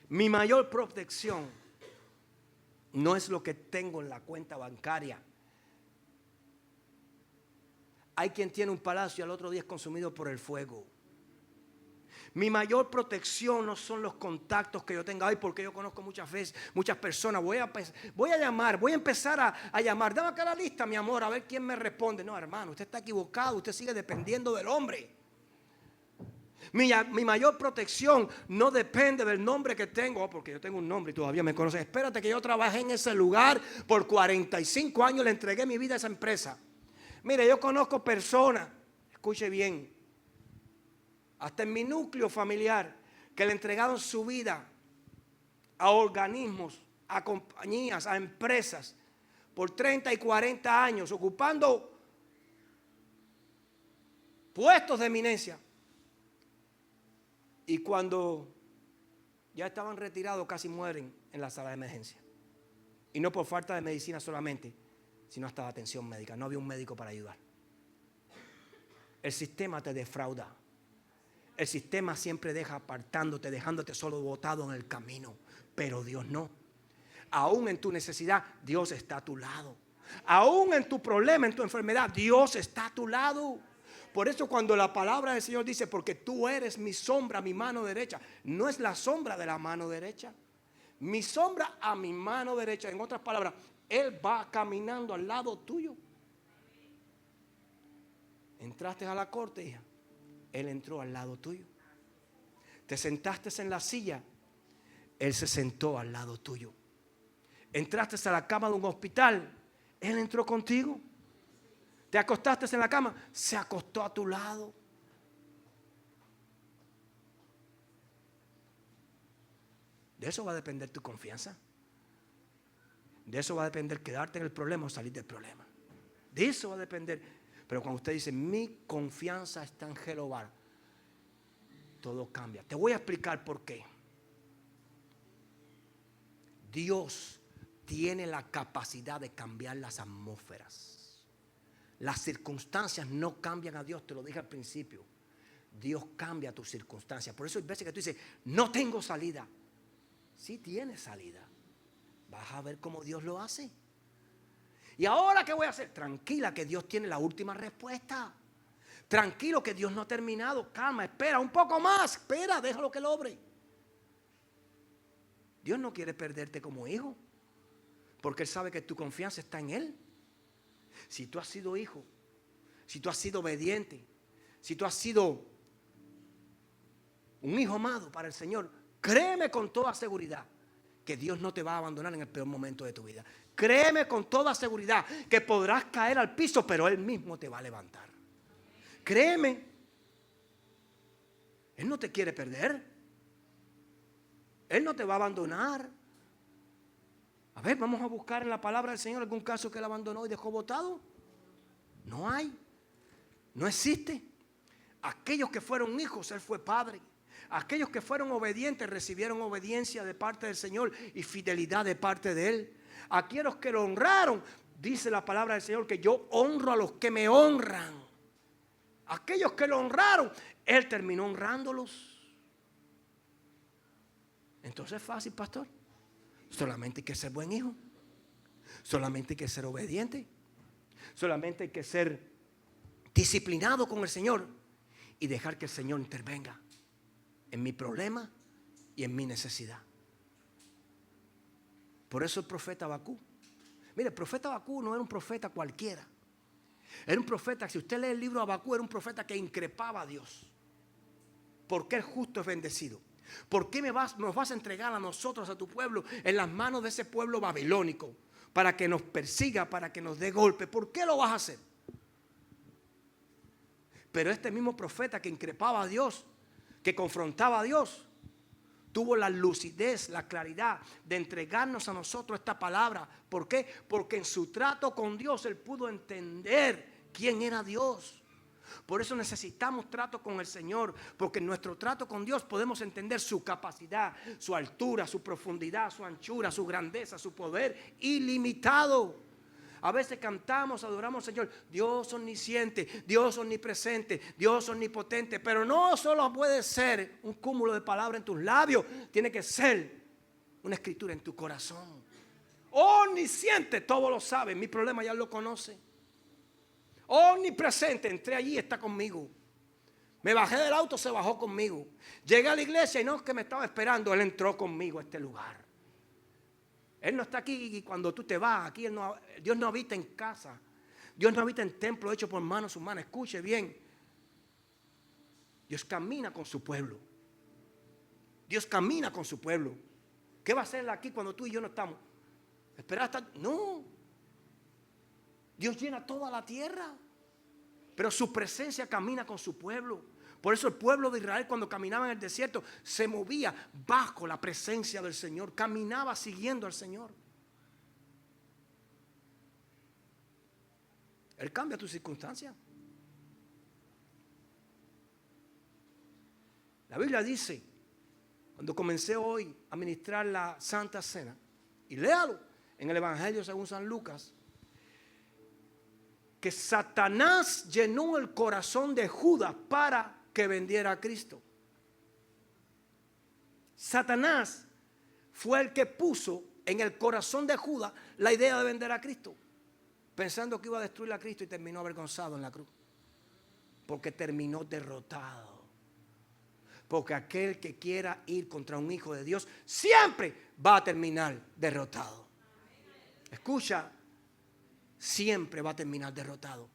Mi mayor protección no es lo que tengo en la cuenta bancaria. Hay quien tiene un palacio y al otro día es consumido por el fuego. Mi mayor protección no son los contactos que yo tenga hoy, porque yo conozco muchas personas. Voy a llamar, voy a empezar a llamar. Dame acá la lista, mi amor, a ver quién me responde. No, hermano, usted está equivocado, usted sigue dependiendo del hombre. Mi mayor protección no depende del nombre que tengo, porque yo tengo un nombre y todavía me conoce. Espérate que yo trabajé en ese lugar por 45 años, le entregué mi vida a esa empresa. Mire, yo conozco personas, escuche bien, hasta en mi núcleo familiar, que le entregaron su vida a organismos, a compañías, a empresas, por 30 y 40 años, ocupando puestos de eminencia. Y cuando ya estaban retirados, casi mueren en la sala de emergencia. Y no por falta de medicina solamente, sino hasta de atención médica. No había un médico para ayudar. El sistema te defrauda. El sistema siempre deja apartándote, dejándote solo botado en el camino. Pero Dios no. Aún en tu necesidad, Dios está a tu lado. Aún en tu problema, en tu enfermedad, Dios está a tu lado. Por eso cuando la palabra del Señor dice, porque tú eres mi sombra, mi mano derecha, no es la sombra de la mano derecha. Mi sombra a mi mano derecha. En otras palabras, Él va caminando al lado tuyo. Entraste a la corte, hija. Él entró al lado tuyo. Te sentaste en la silla. Él se sentó al lado tuyo. Entraste a la cama de un hospital. Él entró contigo. Te acostaste en la cama. Se acostó a tu lado. De eso va a depender tu confianza. De eso va a depender quedarte en el problema o salir del problema. De eso va a depender. Pero cuando usted dice, mi confianza está en Jehová, todo cambia. Te voy a explicar por qué. Dios tiene la capacidad de cambiar las atmósferas. Las circunstancias no cambian a Dios, te lo dije al principio. Dios cambia tus circunstancias. Por eso hay veces que tú dices, no tengo salida. Sí tienes salida. Vas a ver cómo Dios lo hace. ¿Y ahora qué voy a hacer? Tranquila, que Dios tiene la última respuesta. Tranquilo, que Dios no ha terminado. Calma, espera un poco más. Espera, déjalo que lo obre. Dios no quiere perderte como hijo, porque Él sabe que tu confianza está en Él. Si tú has sido hijo, si tú has sido obediente, si tú has sido un hijo amado para el Señor, créeme con toda seguridad que Dios no te va a abandonar en el peor momento de tu vida. Créeme con toda seguridad que podrás caer al piso, pero Él mismo te va a levantar. Créeme. Él no te quiere perder. Él no te va a abandonar. A ver, vamos a buscar en la palabra del Señor algún caso que Él abandonó y dejó botado. No hay. No existe. Aquellos que fueron hijos, Él fue padre. Aquellos que fueron obedientes recibieron obediencia de parte del Señor y fidelidad de parte de Él. Aquellos que lo honraron, dice la palabra del Señor, que yo honro a los que me honran. Aquellos que lo honraron, Él terminó honrándolos. Entonces es fácil, pastor. Solamente hay que ser buen hijo. Solamente hay que ser obediente. Solamente hay que ser disciplinado con el Señor y dejar que el Señor intervenga en mi problema y en mi necesidad. Por eso el profeta Habacuc. Mire, el profeta Habacuc no era un profeta cualquiera. Era un profeta, si usted lee el libro de Habacuc, era un profeta que increpaba a Dios. ¿Por qué el justo es bendecido? ¿Por qué nos vas a entregar a nosotros, a tu pueblo, en las manos de ese pueblo babilónico? Para que nos persiga, para que nos dé golpe. ¿Por qué lo vas a hacer? Pero este mismo profeta que increpaba a Dios, que confrontaba a Dios, tuvo la lucidez, la claridad de entregarnos a nosotros esta palabra. ¿Por qué? Porque en su trato con Dios él pudo entender quién era Dios. Por eso necesitamos trato con el Señor, porque en nuestro trato con Dios podemos entender su capacidad, su altura, su profundidad, su anchura, su grandeza, su poder ilimitado. A veces cantamos, adoramos al Señor, Dios omnisciente, Dios omnipresente, Dios omnipotente, pero no solo puede ser un cúmulo de palabras en tus labios, tiene que ser una escritura en tu corazón. Omnisciente, todo lo sabe, mi problema ya lo conoce. Omnipresente, entré allí, está conmigo. Me bajé del auto, se bajó conmigo. Llegué a la iglesia y no es que me estaba esperando, Él entró conmigo a este lugar. Él no está aquí cuando tú te vas. Aquí Dios no habita en casa. Dios no habita en templo hecho por manos humanas. Escuche bien. Dios camina con su pueblo. Dios camina con su pueblo. ¿Qué va a hacer aquí cuando tú y yo no estamos? ¿Esperar hasta? No. Dios llena toda la tierra. Pero su presencia camina con su pueblo. Por eso el pueblo de Israel, cuando caminaba en el desierto, se movía bajo la presencia del Señor. Caminaba siguiendo al Señor. Él cambia tu circunstancia. La Biblia dice, cuando comencé hoy a ministrar la Santa Cena, y léalo en el Evangelio según San Lucas, que Satanás llenó el corazón de Judas para que vendiera a Cristo. Satanás fue el que puso en el corazón de Judas la idea de vender a Cristo, pensando que iba a destruir a Cristo y terminó avergonzado en la cruz. porque terminó derrotado. Porque aquel que quiera ir contra un hijo de Dios siempre va a terminar derrotado. Escucha, siempre va a terminar derrotado.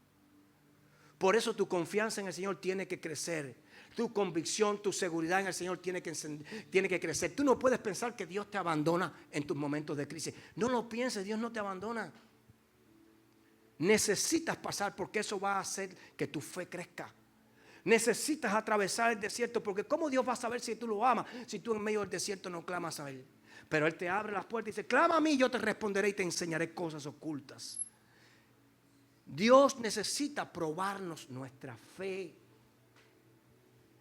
Por eso tu confianza en el Señor tiene que crecer. Tu convicción, tu seguridad en el Señor tiene que crecer. Tú no puedes pensar que Dios te abandona en tus momentos de crisis. No lo pienses, Dios no te abandona. Necesitas pasar porque eso va a hacer que tu fe crezca. Necesitas atravesar el desierto porque ¿cómo Dios va a saber si tú lo amas si tú en medio del desierto no clamas a Él? Pero Él te abre las puertas y dice, clama a mí, yo te responderé y te enseñaré cosas ocultas. Dios necesita probarnos nuestra fe.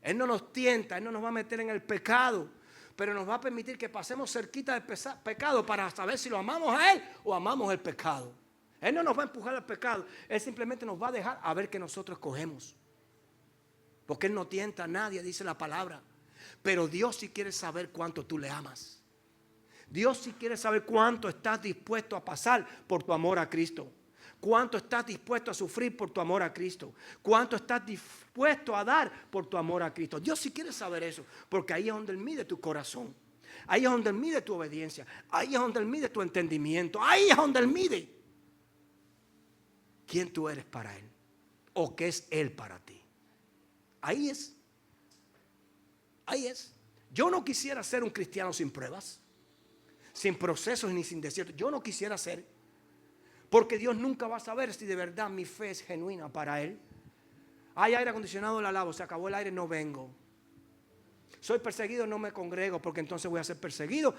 Él no nos tienta, Él no nos va a meter en el pecado, pero nos va a permitir que pasemos cerquita del pecado para saber si lo amamos a Él o amamos el pecado. Él no nos va a empujar al pecado, Él simplemente nos va a dejar a ver que nosotros escogemos. Porque Él no tienta a nadie, dice la palabra. Pero Dios sí quiere saber cuánto tú le amas. Dios sí quiere saber cuánto estás dispuesto a pasar por tu amor a Cristo. Cuánto estás dispuesto a sufrir por tu amor a Cristo. Cuánto estás dispuesto a dar por tu amor a Cristo. Dios sí quiere saber eso. Porque ahí es donde Él mide tu corazón. Ahí es donde Él mide tu obediencia. Ahí es donde Él mide tu entendimiento. Ahí es donde Él mide quién tú eres para Él. O qué es Él para ti. Ahí es. Ahí es. Yo no quisiera ser un cristiano sin pruebas, sin procesos ni sin desiertos. Yo no quisiera ser. Porque Dios nunca va a saber si de verdad mi fe es genuina para Él. Hay aire acondicionado, la lavo. Se acabó el aire, no vengo. Soy perseguido, no me congrego porque entonces voy a ser perseguido.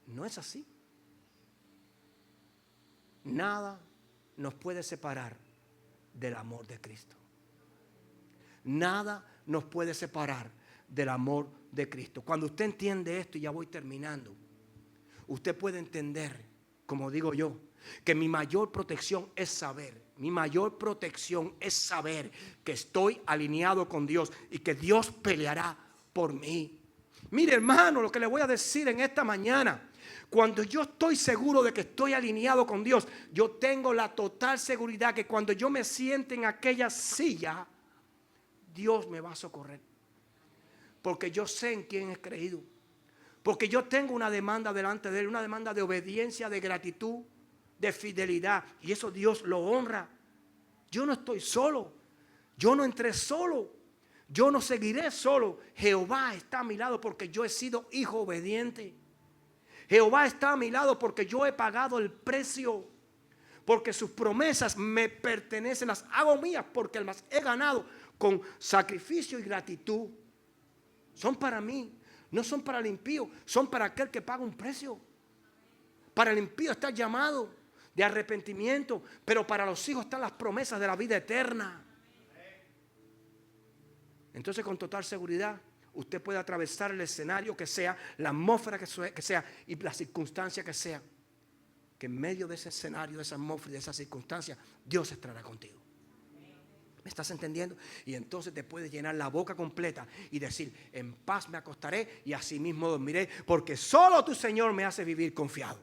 No es así. Nada nos puede separar del amor de Cristo. Nada nos puede separar del amor de Cristo. Cuando usted entiende esto, y ya voy terminando, usted puede entender, como digo yo, que mi mayor protección es saber. Mi mayor protección es saber que estoy alineado con Dios y que Dios peleará por mí. Mire, hermano, lo que le voy a decir en esta mañana. Cuando yo estoy seguro de que estoy alineado con Dios, yo tengo la total seguridad que cuando yo me siente en aquella silla, Dios me va a socorrer. Porque yo sé en quién he creído. Porque yo tengo una demanda delante de Él, una demanda de obediencia, de gratitud, de fidelidad. Y eso Dios lo honra. Yo no estoy solo. Yo no entré solo. Yo no seguiré solo. Jehová está a mi lado porque yo he sido hijo obediente. Jehová está a mi lado porque yo he pagado el precio. Porque sus promesas me pertenecen, las hago mías porque las he ganado con sacrificio y gratitud. Son para mí, no son para el impío, son para aquel que paga un precio. Para el impío está llamado de arrepentimiento, pero para los hijos están las promesas de la vida eterna. Entonces, con total seguridad, usted puede atravesar el escenario que sea, la atmósfera que sea y la circunstancia que sea. Que en medio de ese escenario, de esa atmósfera y de esa circunstancia, Dios estará contigo. ¿Me estás entendiendo? Y entonces te puedes llenar la boca completa y decir, en paz me acostaré y así mismo dormiré, porque solo tu Señor me hace vivir confiado.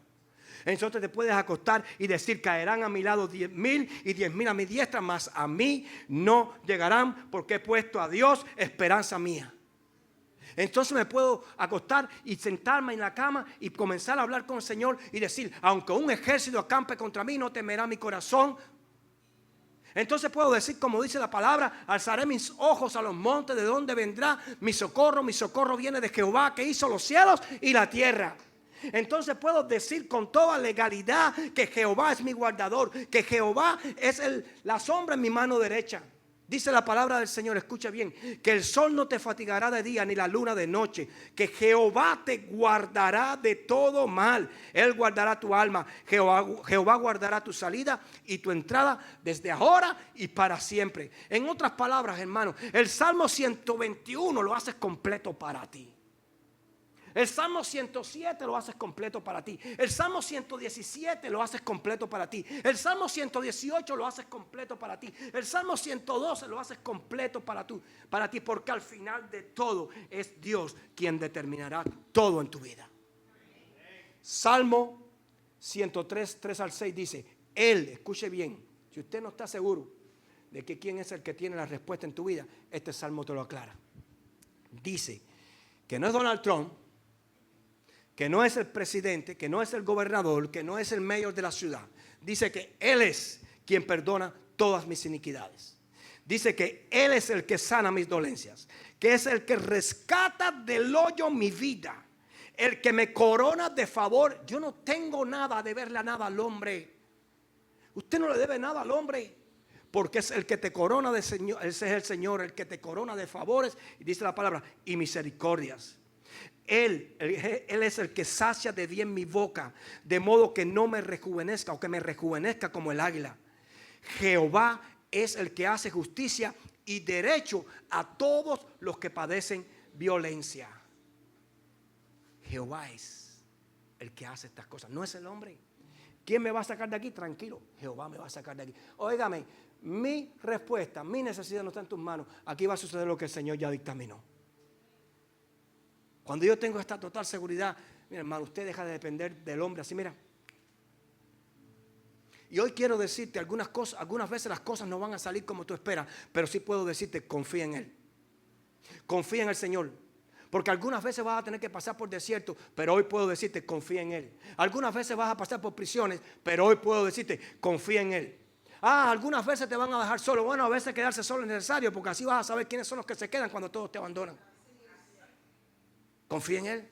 Entonces te puedes acostar y decir, caerán a mi lado 10,000 y 10,000 a mi diestra, mas a mí no llegarán, porque he puesto a Dios esperanza mía. Entonces me puedo acostar y sentarme en la cama y comenzar a hablar con el Señor y decir, aunque un ejército acampe contra mí, no temerá mi corazón. Entonces puedo decir, como dice la palabra, alzaré mis ojos a los montes, de donde vendrá mi socorro viene de Jehová que hizo los cielos y la tierra. Entonces puedo decir con toda legalidad que Jehová es mi guardador, que Jehová es la sombra en mi mano derecha. Dice la palabra del Señor, escucha bien, que el sol no te fatigará de día ni la luna de noche, que Jehová te guardará de todo mal. Él guardará tu alma, Jehová guardará tu salida y tu entrada desde ahora y para siempre. En otras palabras, hermano, el Salmo 121 lo haces completo para ti. El Salmo 107 lo haces completo para ti. El Salmo 117 lo haces completo para ti. El Salmo 118 lo haces completo para ti. El Salmo 112 lo haces completo para ti. Porque al final de todo es Dios quien determinará todo en tu vida. Salmo 103, 3 al 6 dice, Él, escuche bien, si usted no está seguro, de que quién es el que tiene la respuesta en tu vida, este salmo te lo aclara. Dice que no es Donald Trump, que no es el presidente, que no es el gobernador, que no es el mayor de la ciudad. Dice que Él es quien perdona todas mis iniquidades. Dice que Él es el que sana mis dolencias, que es el que rescata del hoyo mi vida, el que me corona de favor. Yo no tengo nada de verle nada al hombre. Usted no le debe nada al hombre, porque es el que te corona de Señor. Ese es el Señor, el que te corona de favores, y dice la palabra, y misericordias. Él es el que sacia de bien mi boca, de modo que no me rejuvenezca, o que me rejuvenezca como el águila. Jehová es el que hace justicia y derecho a todos los que padecen violencia. Jehová es el que hace estas cosas, no es el hombre. ¿Quién me va a sacar de aquí? Tranquilo, Jehová me va a sacar de aquí. Óigame, mi respuesta, mi necesidad no está en tus manos. Aquí va a suceder lo que el Señor ya dictaminó. Cuando yo tengo esta total seguridad, mira hermano, usted deja de depender del hombre. Así mira. Y hoy quiero decirte algunas cosas, algunas veces las cosas no van a salir como tú esperas, pero sí puedo decirte, confía en Él. Confía en el Señor. Porque algunas veces vas a tener que pasar por desierto, pero hoy puedo decirte, confía en Él. Algunas veces vas a pasar por prisiones, pero hoy puedo decirte, confía en Él. Algunas veces te van a dejar solo. Bueno, a veces quedarse solo es necesario, porque así vas a saber quiénes son los que se quedan cuando todos te abandonan. Confía en Él.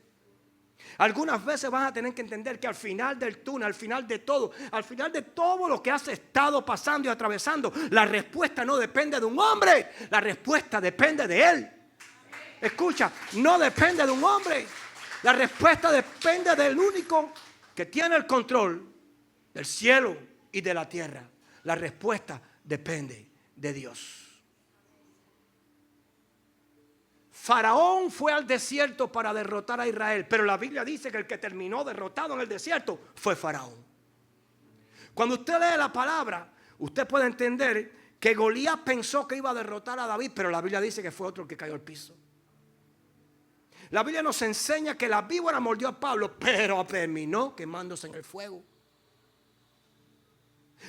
Algunas veces vas a tener que entender que al final del túnel, al final de todo lo que has estado pasando y atravesando, la respuesta no depende de un hombre, la respuesta depende de Él. Escucha, no depende de un hombre, la respuesta depende del único que tiene el control del cielo y de la tierra. La respuesta depende de Dios. Faraón fue al desierto para derrotar a Israel, pero la Biblia dice que el que terminó derrotado en el desierto fue Faraón. Cuando usted lee la palabra, usted puede entender que Goliat pensó que iba a derrotar a David, pero la Biblia dice que fue otro el que cayó al piso. La Biblia nos enseña que la víbora mordió a Pablo, pero terminó quemándose en el fuego.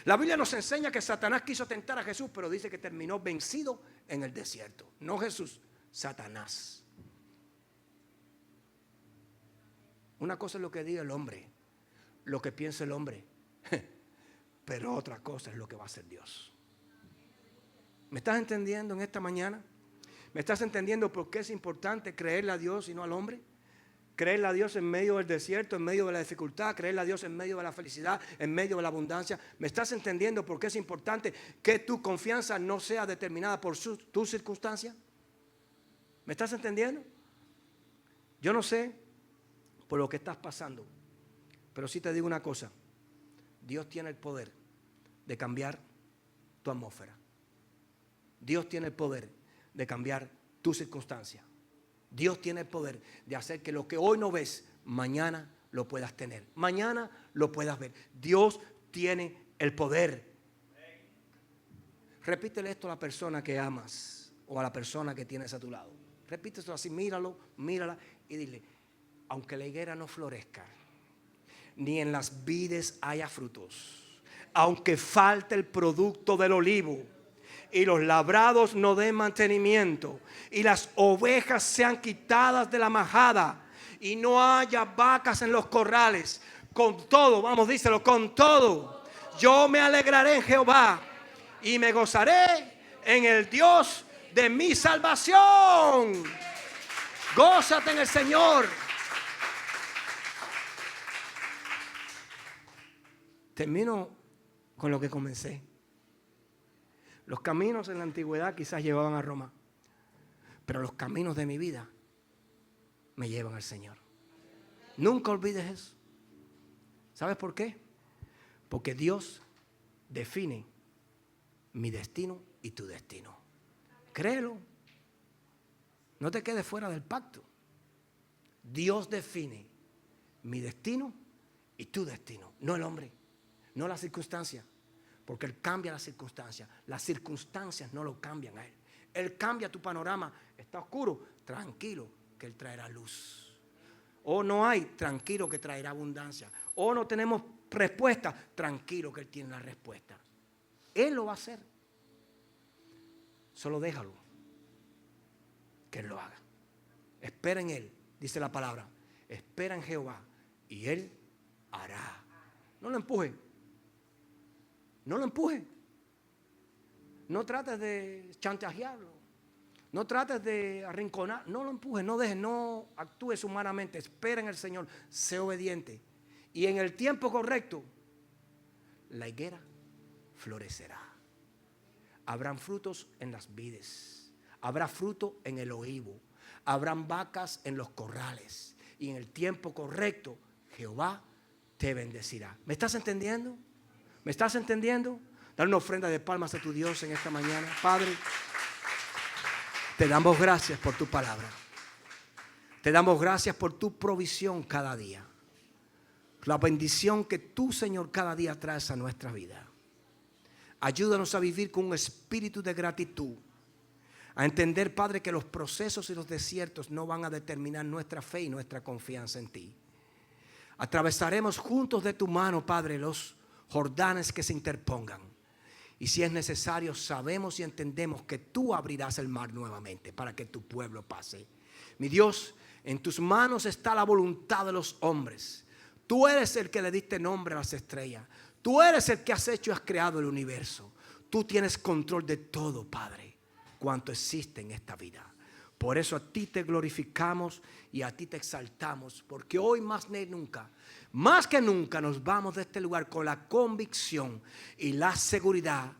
La Biblia nos enseña que Satanás quiso tentar a Jesús, pero dice que terminó vencido en el desierto. No Jesús, Satanás. Una cosa es lo que diga el hombre, lo que piensa el hombre, pero otra cosa es lo que va a hacer Dios. ¿Me estás entendiendo en esta mañana? ¿Me estás entendiendo por qué es importante creerle a Dios y no al hombre? Creerle a Dios en medio del desierto, en medio de la dificultad, creerle a Dios en medio de la felicidad, en medio de la abundancia. ¿Me estás entendiendo por qué es importante que tu confianza no sea determinada por tu circunstancia? ¿Me estás entendiendo? Yo no sé por lo que estás pasando, pero sí te digo una cosa. Dios tiene el poder de cambiar tu atmósfera. Dios tiene el poder de cambiar tu circunstancia. Dios tiene el poder de hacer que lo que hoy no ves, mañana lo puedas tener. Mañana lo puedas ver. Dios tiene el poder. Repítele esto a la persona que amas o a la persona que tienes a tu lado. Repítelo así, míralo, mírala y dile, aunque la higuera no florezca, ni en las vides haya frutos, aunque falte el producto del olivo, y los labrados no den mantenimiento, y las ovejas sean quitadas de la majada, y no haya vacas en los corrales, con todo, vamos, díselo, con todo, yo me alegraré en Jehová, y me gozaré en el Dios de mi salvación. Gózate en el Señor. Termino con lo que comencé. Los caminos en la antigüedad quizás llevaban a Roma, pero los caminos de mi vida me llevan al Señor. Nunca olvides eso. ¿Sabes por qué? Porque Dios define mi destino y tu destino. Créelo. No te quedes fuera del pacto. Dios define mi destino y tu destino, no el hombre, no la circunstancia. Porque Él cambia las circunstancias. Las circunstancias no lo cambian a Él. Él cambia tu panorama. Está oscuro, tranquilo, que Él traerá luz. O no hay, tranquilo, que traerá abundancia. O no tenemos respuesta, tranquilo, que Él tiene la respuesta. Él lo va a hacer. Solo déjalo que Él lo haga. Espera en Él, dice la palabra. Espera en Jehová y Él hará. No lo empuje. No lo empuje. No trates de chantajearlo. No trates de arrinconar. No lo empujes. No dejes. No actúes humanamente. Espera en el Señor. Sé obediente. Y en el tiempo correcto, la higuera florecerá. Habrán frutos en las vides. Habrá fruto en el olivo. Habrán vacas en los corrales. Y en el tiempo correcto, Jehová te bendecirá. ¿Me estás entendiendo? ¿Me estás entendiendo? Dale una ofrenda de palmas a tu Dios en esta mañana. Padre, te damos gracias por tu palabra. Te damos gracias por tu provisión cada día. La bendición que tú, Señor, cada día traes a nuestra vida. Ayúdanos a vivir con un espíritu de gratitud. A entender, Padre, que los procesos y los desiertos no van a determinar nuestra fe y nuestra confianza en ti. Atravesaremos juntos de tu mano, Padre, los Jordanes que se interpongan. Y si es necesario, sabemos y entendemos que tú abrirás el mar nuevamente para que tu pueblo pase. Mi Dios, en tus manos está la voluntad de los hombres. Tú eres el que le diste nombre a las estrellas. Tú eres el que has hecho y has creado el universo. Tú tienes control de todo, Padre, cuanto existe en esta vida. Por eso a ti te glorificamos y a ti te exaltamos, porque hoy más que nunca nos vamos de este lugar con la convicción y la seguridad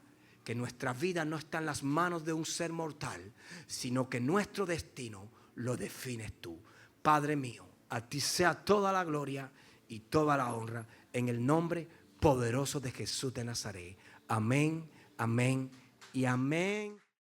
que nuestra vida no está en las manos de un ser mortal, sino que nuestro destino lo defines tú. Padre mío, a ti sea toda la gloria y toda la honra en el nombre poderoso de Jesús de Nazaret. Amén, amén y amén.